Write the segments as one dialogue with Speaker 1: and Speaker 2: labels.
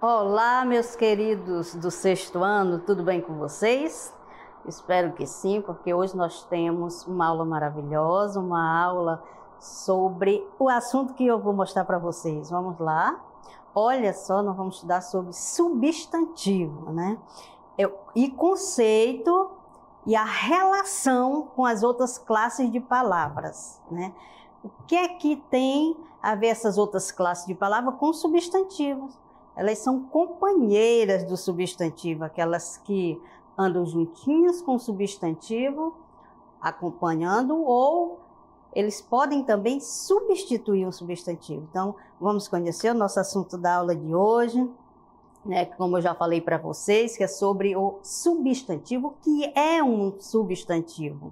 Speaker 1: Olá, meus queridos do sexto ano, tudo bem com vocês? Espero que sim, porque hoje nós temos uma aula maravilhosa, uma aula sobre o assunto que eu vou mostrar para vocês. Vamos lá? Olha só, nós vamos estudar sobre substantivo, né? E conceito e a relação com as outras classes de palavras, né? O que é que tem a ver essas outras classes de palavras com substantivos? Elas são companheiras do substantivo, aquelas que andam juntinhas com o substantivo, acompanhando, ou eles podem também substituir um substantivo. Então, vamos conhecer o nosso assunto da aula de hoje, né? Como eu já falei para vocês, que é sobre o substantivo. O que é um substantivo?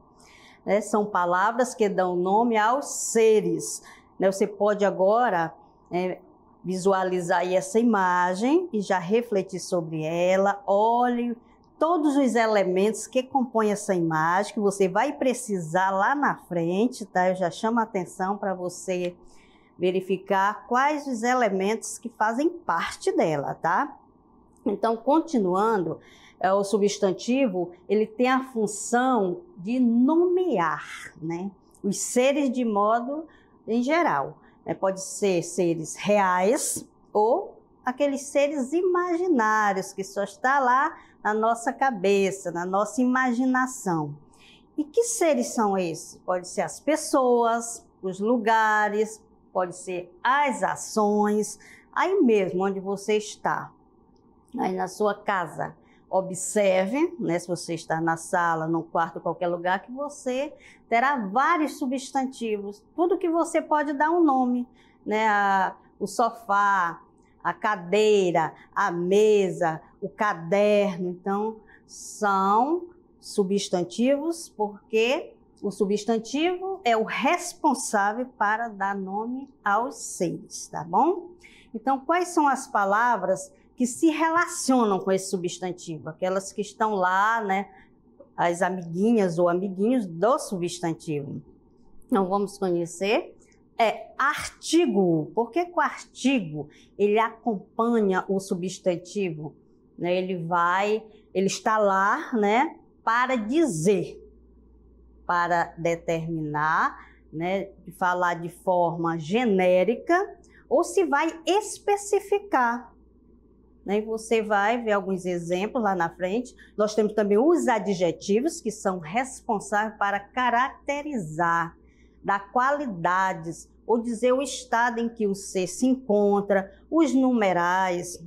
Speaker 1: Né? São palavras que dão nome aos seres. Né? Você pode agora visualizar aí essa imagem e já refletir sobre ela. Olhe todos os elementos que compõem essa imagem, que você vai precisar lá na frente, tá? Eu já chamo a atenção para você verificar quais os elementos que fazem parte dela, tá? Então, continuando, o substantivo, ele tem a função de nomear, né? Os seres de modo em geral. Pode ser seres reais ou aqueles seres imaginários que só está lá na nossa cabeça, na nossa imaginação. E que seres são esses? Pode ser as pessoas, os lugares, pode ser as ações, aí mesmo onde você está, aí na sua casa. Observe, né, se você está na sala, no quarto, qualquer lugar, que você terá vários substantivos. Tudo que você pode dar um nome, né? O sofá, a cadeira, a mesa, o caderno. Então, são substantivos porque o substantivo é o responsável para dar nome aos seres, tá bom? Então, quais são as palavras que se relacionam com esse substantivo? Aquelas que estão lá, né? As amiguinhas ou amiguinhos do substantivo. Então, vamos conhecer. Artigo. Por que o artigo ele acompanha o substantivo? Né? Ele está lá, né? Para dizer, para determinar, né? De falar de forma genérica, ou se vai especificar. E você vai ver alguns exemplos lá na frente. Nós temos também os adjetivos, que são responsáveis para caracterizar, dar qualidades, ou dizer o estado em que o ser se encontra. Os numerais,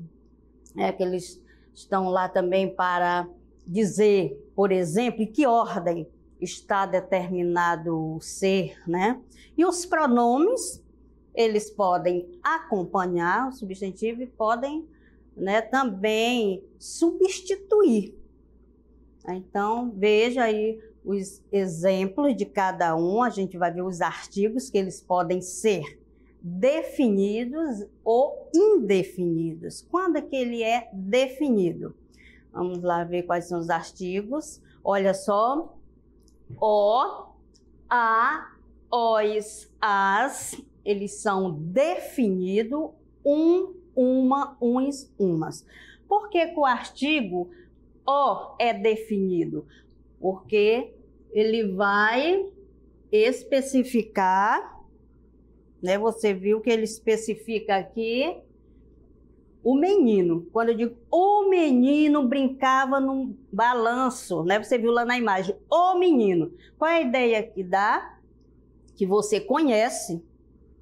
Speaker 1: que eles estão lá também para dizer, por exemplo, em que ordem está determinado o ser, né? E os pronomes, eles podem acompanhar o substantivo e podem, né, também substituir. Então, veja aí os exemplos de cada um. A gente vai ver os artigos, que eles podem ser definidos ou indefinidos. Quando é que ele é definido? Vamos lá ver quais são os artigos. Olha só. O, a, os, as, eles são definidos uma, uns, umas. Por que o artigo o é definido? Porque ele vai especificar, né? Você viu que ele especifica aqui o menino. Quando eu digo o menino brincava num balanço, né? Você viu lá na imagem, o menino. Qual é a ideia que dá? Que você conhece,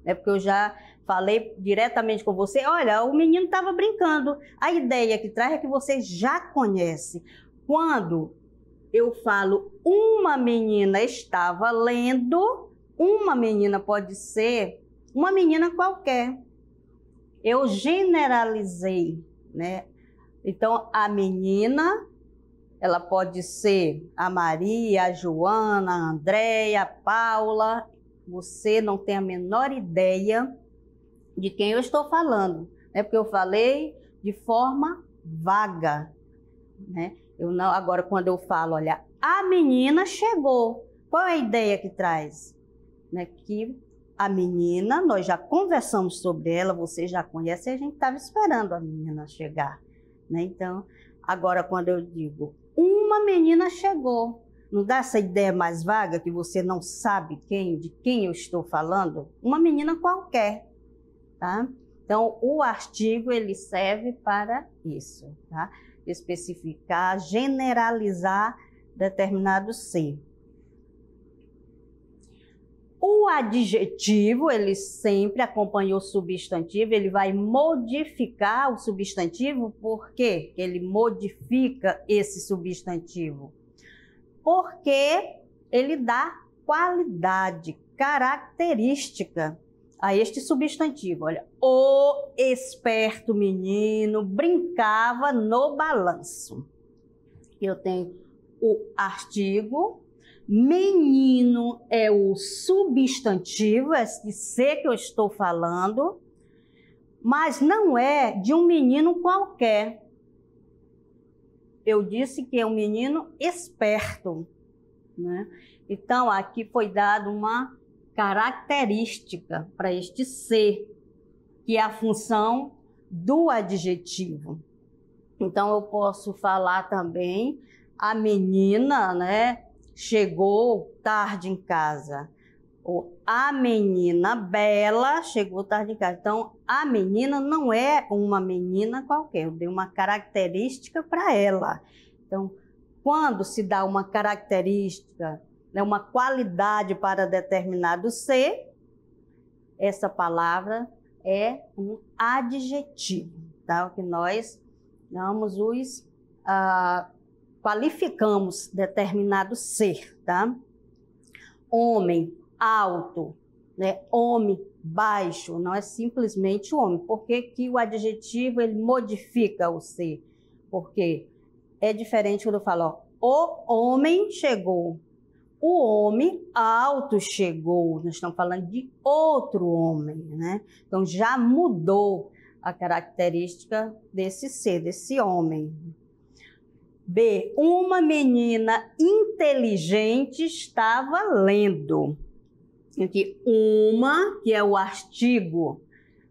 Speaker 1: né? Porque eu já falei diretamente com você, olha, o menino estava brincando. A ideia que traz é que você já conhece. Quando eu falo uma menina estava lendo, uma menina pode ser uma menina qualquer. Eu generalizei, né? Então, a menina, ela pode ser a Maria, a Joana, a Andréia, a Paula. Você não tem a menor ideia de quem eu estou falando, né? Porque eu falei de forma vaga, né? Eu não, agora, quando eu falo, olha, a menina chegou. Qual é a ideia que traz? Né, que a menina, nós já conversamos sobre ela, você já conhece, e a gente estava esperando a menina chegar. Né? Então, agora quando eu digo, uma menina chegou, não dá essa ideia mais vaga que você não sabe de quem eu estou falando? Uma menina qualquer, tá? Então, o artigo, ele serve para isso, tá? Especificar, generalizar determinado ser. O adjetivo, ele sempre acompanha o substantivo, ele vai modificar o substantivo, por quê? Ele modifica esse substantivo. Porque ele dá qualidade, característica a este substantivo. Olha, o esperto menino brincava no balanço. Eu tenho o artigo, menino é o substantivo, esse ser que eu estou falando, mas não é de um menino qualquer. Eu disse que é um menino esperto, né? Então, aqui foi dada uma característica para este ser, que é a função do adjetivo. Então, eu posso falar também, a menina, né, chegou tarde em casa. Ou a menina bela chegou tarde em casa. Então, a menina não é uma menina qualquer, eu dei uma característica para ela. Então, quando se dá uma característica, né, uma qualidade para determinado ser, essa palavra é um adjetivo, tá? O que nós damos qualificamos determinado ser, tá? Homem alto, né? Homem baixo, não é simplesmente homem. Por que que o adjetivo ele modifica o ser? Porque é diferente quando eu falo, ó, o homem chegou, o homem alto chegou, nós estamos falando de outro homem, né? Então já mudou a característica desse ser, desse homem. B, uma menina inteligente estava lendo. Aqui, uma, que é o artigo,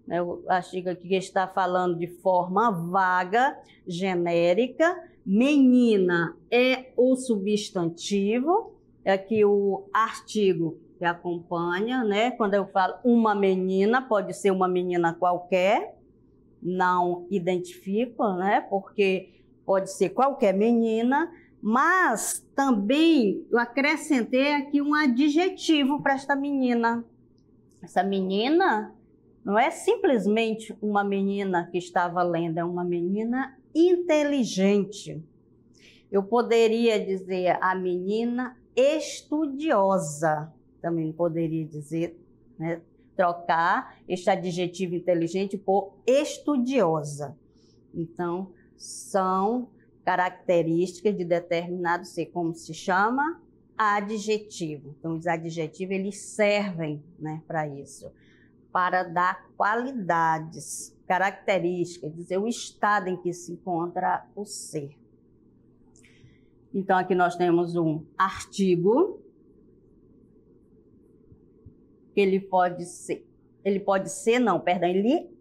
Speaker 1: né? O artigo aqui que está falando de forma vaga, genérica. Menina é o substantivo. Aqui o artigo que acompanha, né? Quando eu falo uma menina, pode ser uma menina qualquer, não identifico, né? Porque pode ser qualquer menina, mas também eu acrescentei aqui um adjetivo para esta menina. Essa menina não é simplesmente uma menina que estava lendo, é uma menina inteligente. Eu poderia dizer a menina estudiosa, também poderia dizer, né? Trocar este adjetivo inteligente por estudiosa. Então, são características de determinado ser, como se chama? Adjetivo. Então, os adjetivos, eles servem, né, para isso, para dar qualidades, características, dizer o estado em que se encontra o ser. Então, aqui nós temos um artigo, que ele pode ser, ele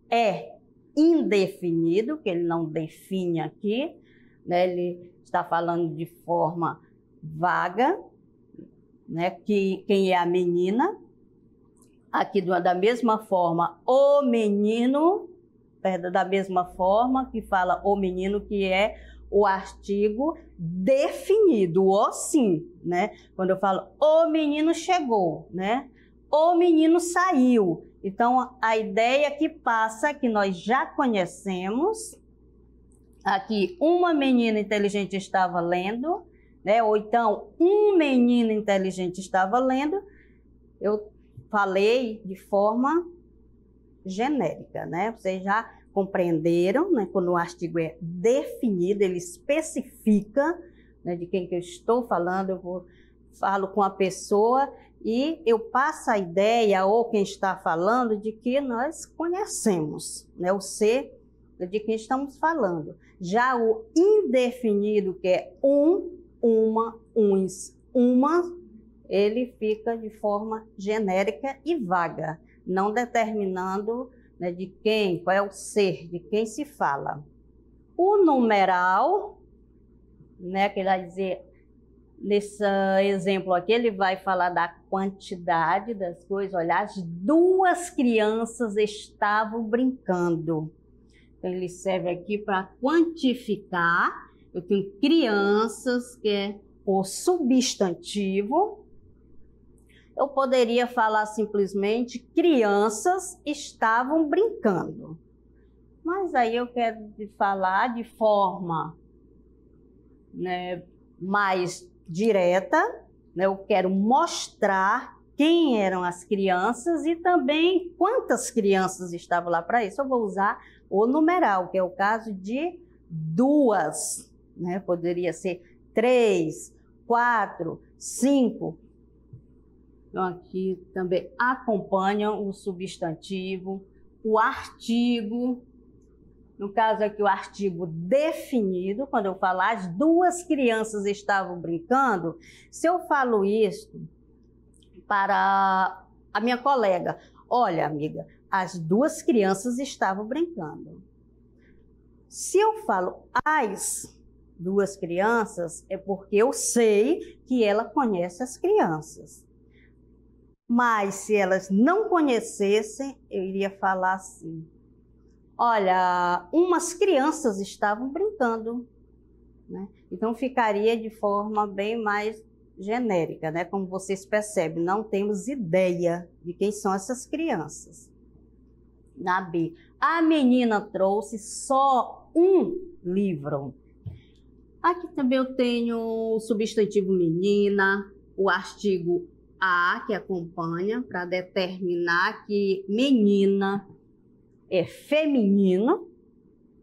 Speaker 1: é indefinido, que ele não define aqui, né? Ele está falando de forma vaga, né? Que quem é a menina, aqui da mesma forma, o menino, da mesma forma que fala o menino, que é o artigo definido, o sim, né? Quando eu falo o menino chegou, né? O menino saiu. Então, a ideia que passa, que nós já conhecemos, aqui, uma menina inteligente estava lendo, né? Ou então, um menino inteligente estava lendo, eu falei de forma genérica, né? Vocês já compreenderam, né? Quando o artigo é definido, ele especifica, né, de quem que eu estou falando, falo com a pessoa e eu passo a ideia, ou quem está falando, de que nós conhecemos, né, o ser de quem estamos falando. Já o indefinido, que é um, uma, uns, uma, ele fica de forma genérica e vaga, não determinando, né, de quem, qual é o ser, de quem se fala. O numeral, né, que vai dizer, nesse exemplo aqui, ele vai falar da quantidade das coisas. Olha, as duas crianças estavam brincando. Então, ele serve aqui para quantificar. Eu tenho crianças, que é o substantivo. Eu poderia falar simplesmente crianças estavam brincando. Mas aí eu quero falar de forma, né, mais direta, né? Eu quero mostrar quem eram as crianças e também quantas crianças estavam lá. Para isso eu vou usar o numeral, que é o caso de duas, né? Poderia ser 3, 4, 5. Então, aqui também acompanham o substantivo, o artigo. No caso aqui, o artigo definido, quando eu falar as duas crianças estavam brincando, se eu falo isso para a minha colega, olha, amiga, as duas crianças estavam brincando. Se eu falo as duas crianças, é porque eu sei que ela conhece as crianças. Mas se elas não conhecessem, eu iria falar assim: olha, umas crianças estavam brincando, né? Então ficaria de forma bem mais genérica, né? Como vocês percebem, não temos ideia de quem são essas crianças. Na B, a menina trouxe só um livro. Aqui também eu tenho o substantivo menina, o artigo a, que acompanha, para determinar que menina é feminino,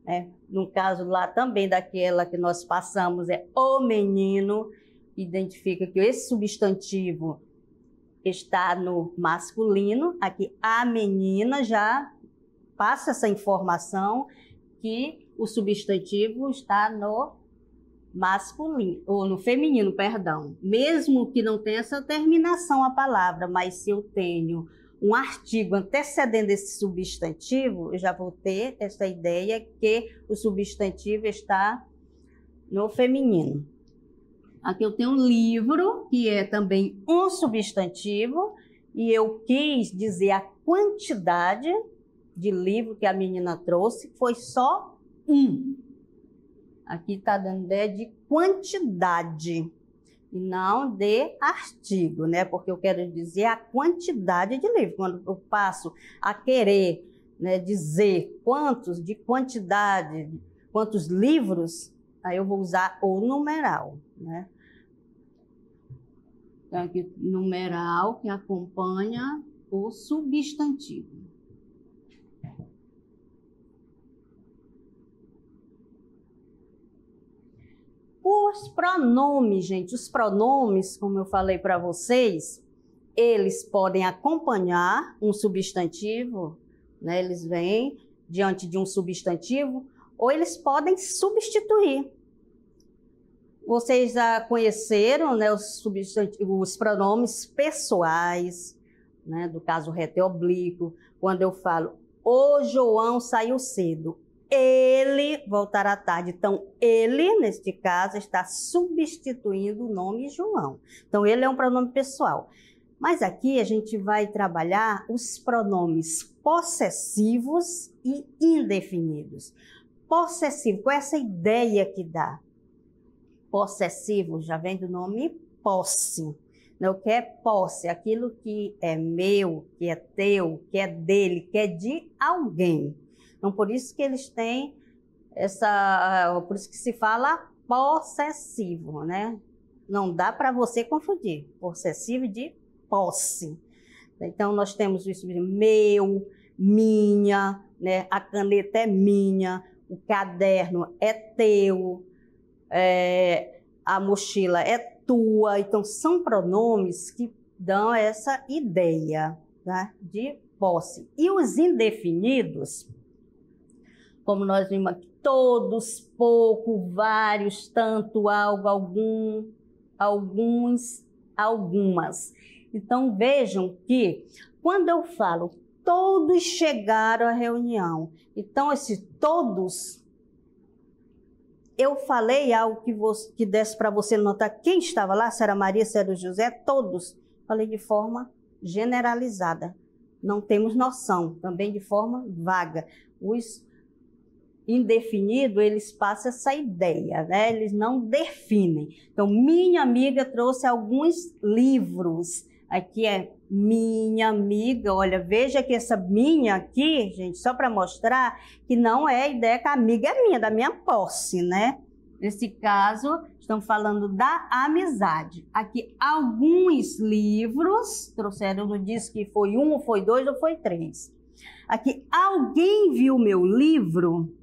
Speaker 1: né? No caso lá também daquela que nós passamos, é o menino, identifica que esse substantivo está no masculino. Aqui a menina já passa essa informação que o substantivo está no masculino, ou no feminino, perdão. Mesmo que não tenha essa terminação a palavra, mas se eu tenho um artigo antecedendo esse substantivo, eu já vou ter essa ideia que o substantivo está no feminino. Aqui eu tenho um livro, que é também um substantivo, e eu quis dizer a quantidade de livro que a menina trouxe, foi só um. Aqui está dando ideia de quantidade e não de artigo, né? Porque eu quero dizer a quantidade de livros. Quando eu passo a querer, né, dizer quantos, de quantidade, quantos livros, aí eu vou usar o numeral, né? Então, aqui, numeral que acompanha o substantivo. Os pronomes, gente, os pronomes, como eu falei para vocês, eles podem acompanhar um substantivo, né? Eles vêm diante de um substantivo, ou eles podem substituir. Vocês já conheceram, né, os pronomes pessoais, né, do caso reto e oblíquo, quando eu falo, o João saiu cedo. Ele voltará tarde. Então, ele, neste caso, está substituindo o nome João. Então, ele é um pronome pessoal. Mas aqui a gente vai trabalhar os pronomes possessivos e indefinidos. Possessivo, qual é essa ideia que dá? Possessivo já vem do nome posse. O que é posse? Aquilo que é meu, que é teu, que é dele, que é de alguém. Então, por isso que eles têm por isso que se fala possessivo, né? Não dá para você confundir possessivo de posse. Então, nós temos isso de meu, minha, né? A caneta é minha, o caderno é teu, a mochila é tua. Então, são pronomes que dão essa ideia, tá? De posse. E os indefinidos, como nós vimos aqui, todos, pouco, vários, tanto, algo, algum, alguns, algumas. Então vejam que quando eu falo todos chegaram à reunião, então esse todos, eu falei algo que desse para você notar quem estava lá, se era Maria, se era o José, todos. Falei de forma generalizada. Não temos noção, também de forma vaga. Os indefinidos, eles passam essa ideia, né? Eles não definem. Então, minha amiga trouxe alguns livros. Aqui é minha amiga. Olha, veja que essa minha aqui, gente, só para mostrar que não é a ideia que a amiga é minha, da minha posse, né? Nesse caso, estamos falando da amizade. Aqui, alguns livros trouxeram, não disse que foi um, ou foi dois, ou foi três. Aqui, alguém viu meu livro?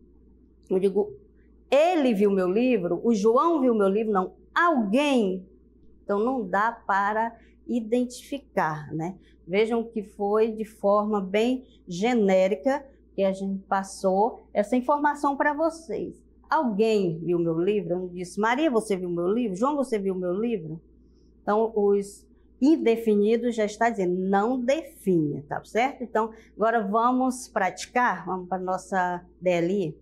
Speaker 1: Eu digo, ele viu meu livro? O João viu meu livro? Não, alguém. Então, não dá para identificar, né? Vejam que foi de forma bem genérica que a gente passou essa informação para vocês. Alguém viu meu livro? Eu disse, Maria, você viu meu livro? João, você viu meu livro? Então, os indefinidos já está dizendo, não define, tá certo? Então, agora vamos praticar, vamos para a nossa DLI.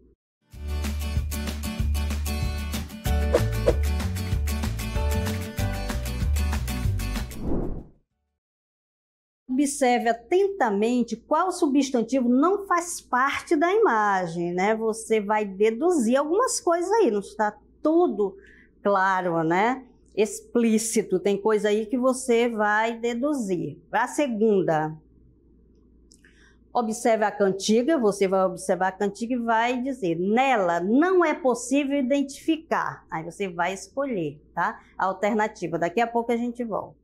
Speaker 1: Observe atentamente qual substantivo não faz parte da imagem, né? Você vai deduzir algumas coisas aí, não está tudo claro, né? Explícito, tem coisa aí que você vai deduzir. A segunda, observe a cantiga, você vai observar a cantiga e vai dizer, nela não é possível identificar. Aí você vai escolher, tá? A alternativa, daqui a pouco a gente volta.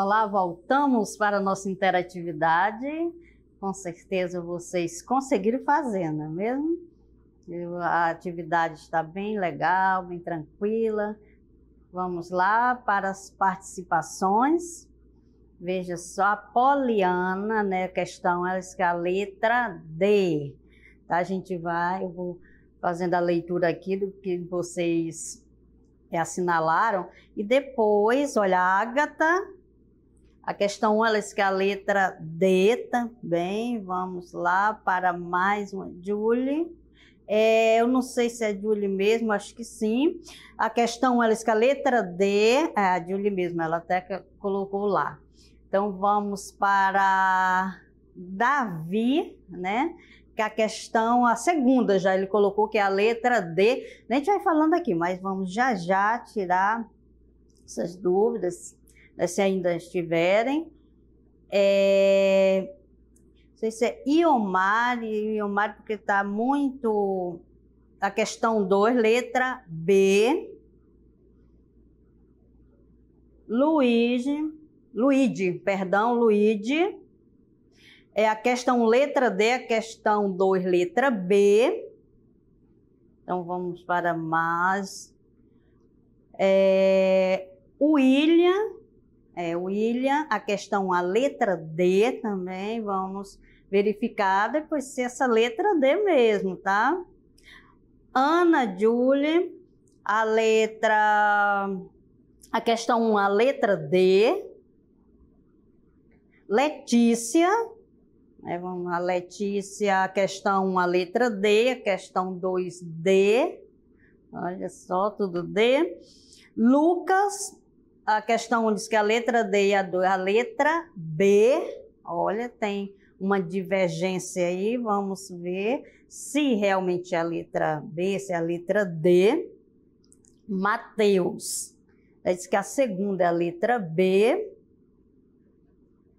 Speaker 1: olá, voltamos para a nossa interatividade. Com certeza vocês conseguiram fazer, não é mesmo? A atividade está bem legal, bem tranquila. Vamos lá para as participações. Veja só, a Poliana, né? A questão é a letra D. Tá? Eu vou fazendo a leitura aqui do que vocês assinalaram. E depois, olha, a Ágata, a questão 1, ela diz que a letra D também. Vamos lá para mais uma. Julie. Eu não sei se é Julie mesmo, acho que sim. A questão 1, ela diz que a letra D, a Julie mesmo, ela até colocou lá. Então, vamos para Davi, né? Que a questão, a segunda já ele colocou, que é a letra D. A gente vai falando aqui, mas vamos já tirar essas dúvidas, né, se ainda estiverem. Não sei se é Iomar, porque está muito... A questão 2, letra B. Luigi. É a questão letra D, a questão 2, letra B. Então, vamos para mais. William, a questão a letra D também. Vamos verificar depois se essa letra D mesmo, tá? Ana Julie, a questão 1, a letra D. Letícia, vamos lá, Letícia, a questão 1, a letra D, a questão 2, D, olha só, tudo D. Lucas, a questão 1 diz que a letra D e a 2, a letra B, olha, tem uma divergência aí, vamos ver se realmente é a letra B, se é a letra D. Mateus, diz que a segunda é a letra B.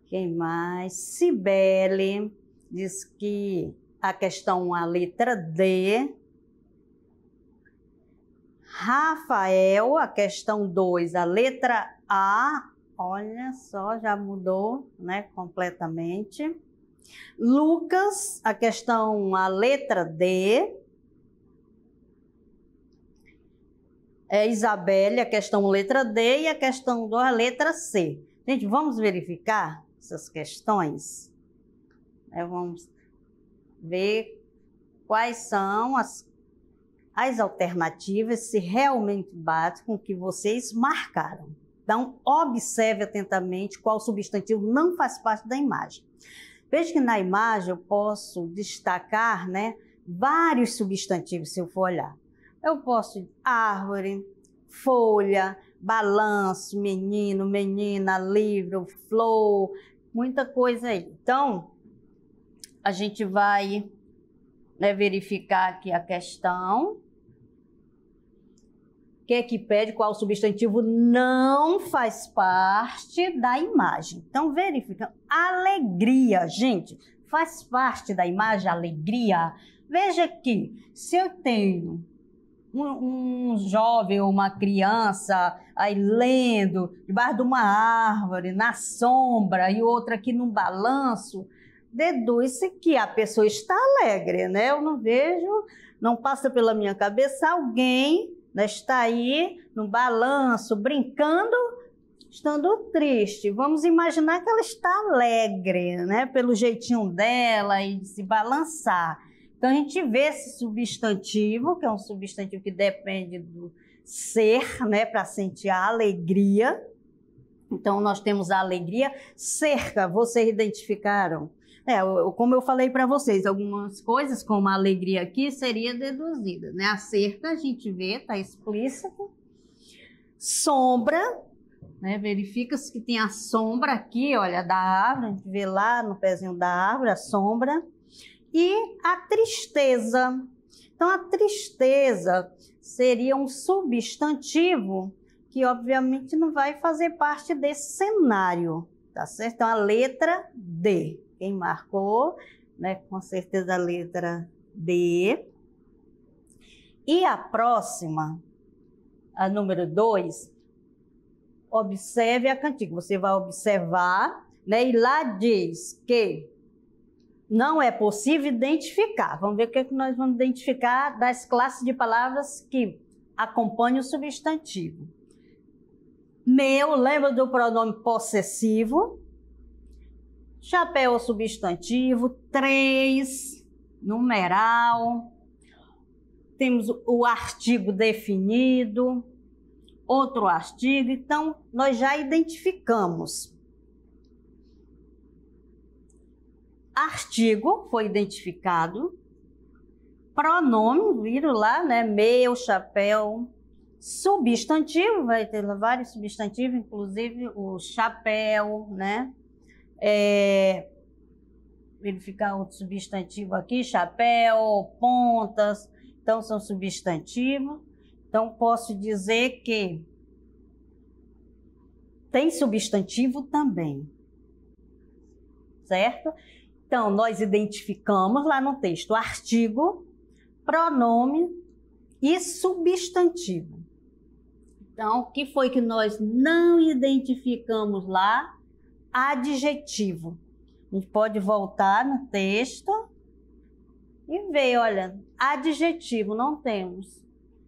Speaker 1: Quem mais? Cibele diz que a questão 1, a letra D. Rafael, a questão 2, a letra A. Olha só, já mudou, né, completamente. Lucas, a questão 1, a letra D. Isabelle, a questão letra D e a questão 2, a letra C. Gente, vamos verificar essas questões. Vamos ver quais são as alternativas, se realmente bate com o que vocês marcaram. Então, observe atentamente qual substantivo não faz parte da imagem. Veja que na imagem eu posso destacar, né, vários substantivos, se eu for olhar. Eu posso árvore, folha, balanço, menino, menina, livro, flor, muita coisa aí. Então, a gente vai, né, verificar aqui a questão. O que é que pede? Qual substantivo não faz parte da imagem? Então, verifica. Alegria, gente, faz parte da imagem alegria? Veja aqui, se eu tenho um jovem ou uma criança aí lendo debaixo de uma árvore, na sombra, e outra aqui num balanço, deduz-se que a pessoa está alegre, né? Eu não vejo, não passa pela minha cabeça alguém, né, está aí no balanço, brincando, estando triste. Vamos imaginar que ela está alegre, né? Pelo jeitinho dela e de se balançar. Então, a gente vê esse substantivo, que é um substantivo que depende do ser, né, para sentir a alegria. Então, nós temos a alegria. Cerca, vocês identificaram? Como eu falei para vocês, algumas coisas, como a alegria aqui, seria deduzida, né? A cerca, a gente vê, está explícito. Sombra, né? Verifica-se que tem a sombra aqui, olha, da árvore, a gente vê lá no pezinho da árvore a sombra. E a tristeza. Então, a tristeza seria um substantivo que, obviamente, não vai fazer parte desse cenário, tá certo? Então, a letra D. Quem marcou, né? Com certeza a letra D. E a próxima, a número 2, observe a cantiga. Você vai observar, né? E lá diz que não é possível identificar. Vamos ver o que nós vamos identificar das classes de palavras que acompanham o substantivo. Meu, lembra do pronome possessivo. Chapéu, substantivo. 3, numeral. Temos o artigo definido. Outro artigo. Então, nós já identificamos. Artigo foi identificado. Pronome, viram lá, né? Meu, chapéu. Substantivo, vai ter vários substantivos, inclusive o chapéu, né? Verificar outro substantivo aqui, chapéu, pontas, então são substantivos. Então, posso dizer que tem substantivo também, certo? Então, nós identificamos lá no texto artigo, pronome e substantivo. Então, o que foi que nós não identificamos lá? Adjetivo. A gente pode voltar no texto e ver, olha, adjetivo não temos.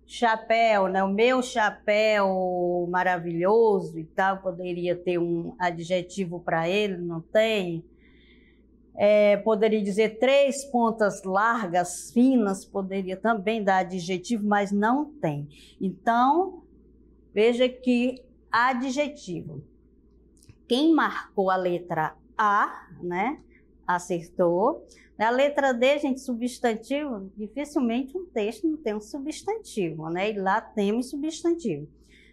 Speaker 1: Chapéu, né? O meu chapéu maravilhoso e tal, poderia ter um adjetivo para ele, não tem. Poderia dizer 3 pontas largas, finas, poderia também dar adjetivo, mas não tem. Então, veja que adjetivo. Quem marcou a letra A, né, acertou. A letra D, gente, substantivo, dificilmente um texto não tem um substantivo, né? E lá temos substantivo.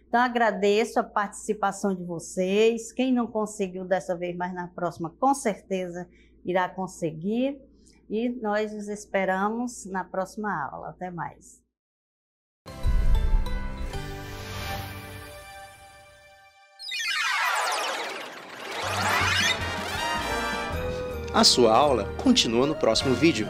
Speaker 1: Então, agradeço a participação de vocês. Quem não conseguiu dessa vez, mas na próxima, com certeza irá conseguir. E nós os esperamos na próxima aula. Até mais.
Speaker 2: A sua aula continua no próximo vídeo.